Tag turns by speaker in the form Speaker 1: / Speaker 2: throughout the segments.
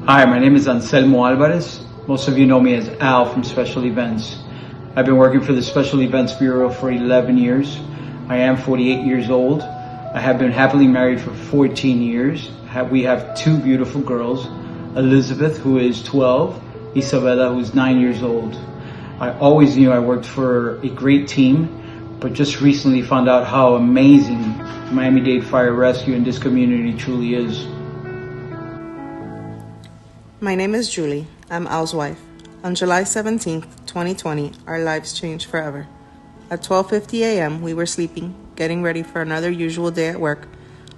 Speaker 1: Hi, my name is Anselmo Alvarez. Most of you know me as Al from Special Events. I've been working for the Special Events Bureau for 11 years. I am 48 years old. I have been happily married for 14 years. We have two beautiful girls, Elizabeth, who is 12, Isabella, who is 9 years old. I always knew I worked for a great team, but just recently found out how amazing Miami-Dade Fire Rescue in this community truly is.
Speaker 2: My name is Julie. I'm Al's wife. On July 17th, 2020, our lives changed forever. At 12:50 a.m., we were sleeping, getting ready for another usual day at work,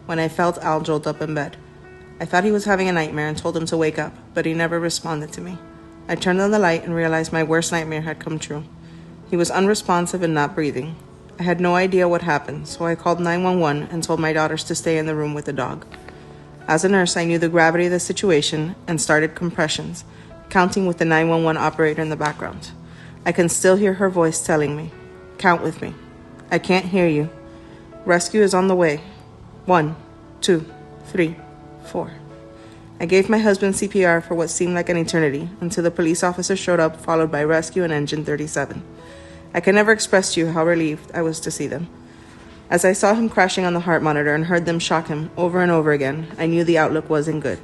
Speaker 2: when I felt Al jolt up in bed. I thought he was having a nightmare and told him to wake up, but he never responded to me. I turned on the light and realized my worst nightmare had come true. He was unresponsive and not breathing. I had no idea what happened, so I called 911 and told my daughters to stay in the room with the dog. As a nurse, I knew the gravity of the situation and started compressions, counting with the 911 operator in the background. I can still hear her voice telling me, "Count with me. I can't hear you. Rescue is on the way. 1, 2, 3, 4. I gave my husband CPR for what seemed like an eternity until the police officer showed up, followed by rescue and engine 37. I can never express to you how relieved I was to see them. As I saw him crashing on the heart monitor and heard them shock him over and over again, I knew the outlook wasn't good.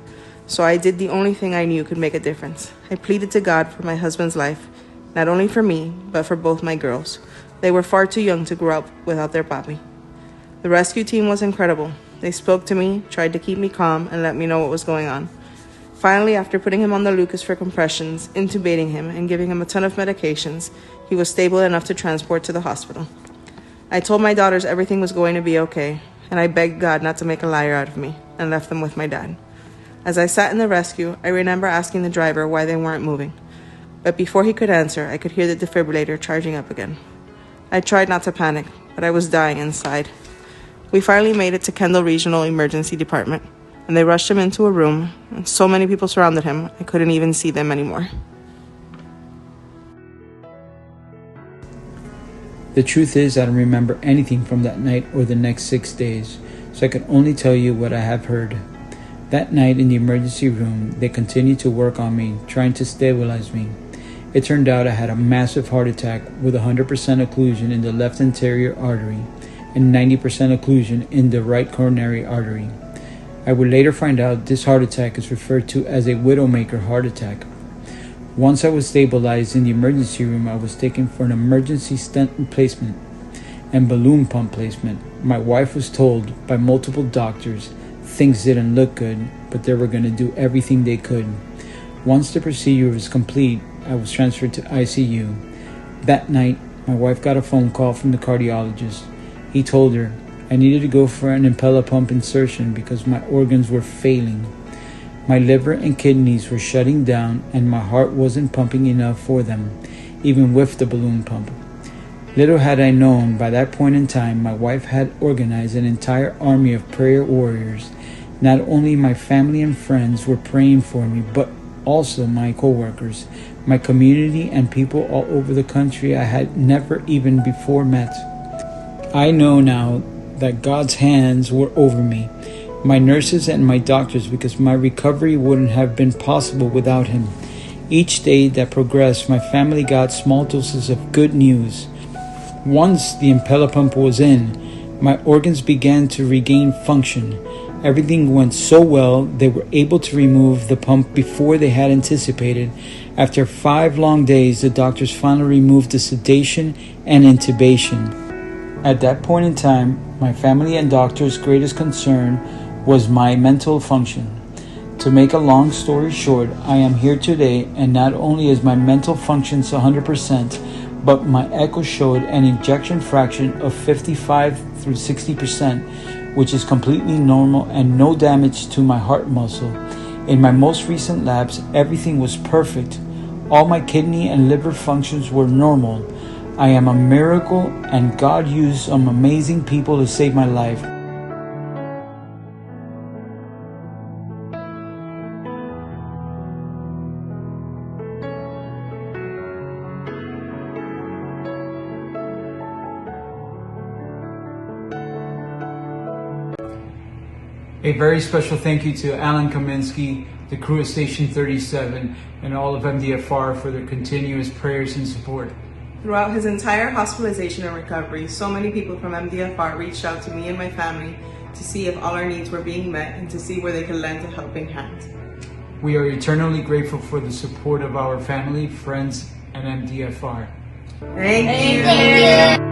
Speaker 2: So I did the only thing I knew could make a difference. I pleaded to God for my husband's life, not only for me, but for both my girls. They were far too young to grow up without their papi. The rescue team was incredible. They spoke to me, tried to keep me calm, and let me know what was going on. Finally, after putting him on the Lucas for compressions, intubating him, and giving him a ton of medications, he was stable enough to transport to the hospital. I told my daughters everything was going to be okay, and I begged God not to make a liar out of me, and left them with my dad. As I sat in the rescue, I remember asking the driver why they weren't moving. But before he could answer, I could hear the defibrillator charging up again. I tried not to panic, but I was dying inside. We finally made it to Kendall Regional Emergency Department, and they rushed him into a room, and so many people surrounded him, I couldn't even see them anymore.
Speaker 1: The truth is, I don't remember anything from that night or the next 6 days, so I can only tell you what I have heard. That night in the emergency room, they continued to work on me, trying to stabilize me. It turned out I had a massive heart attack with 100% occlusion in the left anterior artery and 90% occlusion in the right coronary artery. I would later find out this heart attack is referred to as a widowmaker heart attack. Once I was stabilized in the emergency room, I was taken for an emergency stent replacement and balloon pump placement. My wife was told by multiple doctors things didn't look good, but they were going to do everything they could. Once the procedure was complete, I was transferred to ICU. That night, my wife got a phone call from the cardiologist. He told her I needed to go for an Impella pump insertion because my organs were failing. My liver and kidneys were shutting down and my heart wasn't pumping enough for them, even with the balloon pump. Little had I known, by that point in time, my wife had organized an entire army of prayer warriors. Not only my family and friends were praying for me, but also my coworkers, my community, and people all over the country I had never even before met. I know now that God's hands were over me, my nurses and my doctors, because my recovery wouldn't have been possible without him. Each day that progressed, my family got small doses of good news. Once the Impella pump was in, my organs began to regain function. Everything went so well, they were able to remove the pump before they had anticipated. After 5 long days, the doctors finally removed the sedation and intubation. At that point in time, my family and doctors' greatest concern was my mental function. To make a long story short, I am here today, and not only is my mental functions 100%, but my echo showed an ejection fraction of 55 through 60%, which is completely normal and no damage to my heart muscle. In my most recent labs, everything was perfect. All my kidney and liver functions were normal. I am a miracle, and God used some amazing people to save my life. A very special thank you to Alan Kaminsky, the crew at Station 37, and all of MDFR for their continuous prayers and support.
Speaker 2: Throughout his entire hospitalization and recovery, so many people from MDFR reached out to me and my family to see if all our needs were being met and to see where they could lend a helping hand.
Speaker 1: We are eternally grateful for the support of our family, friends, and MDFR.
Speaker 2: Thank you.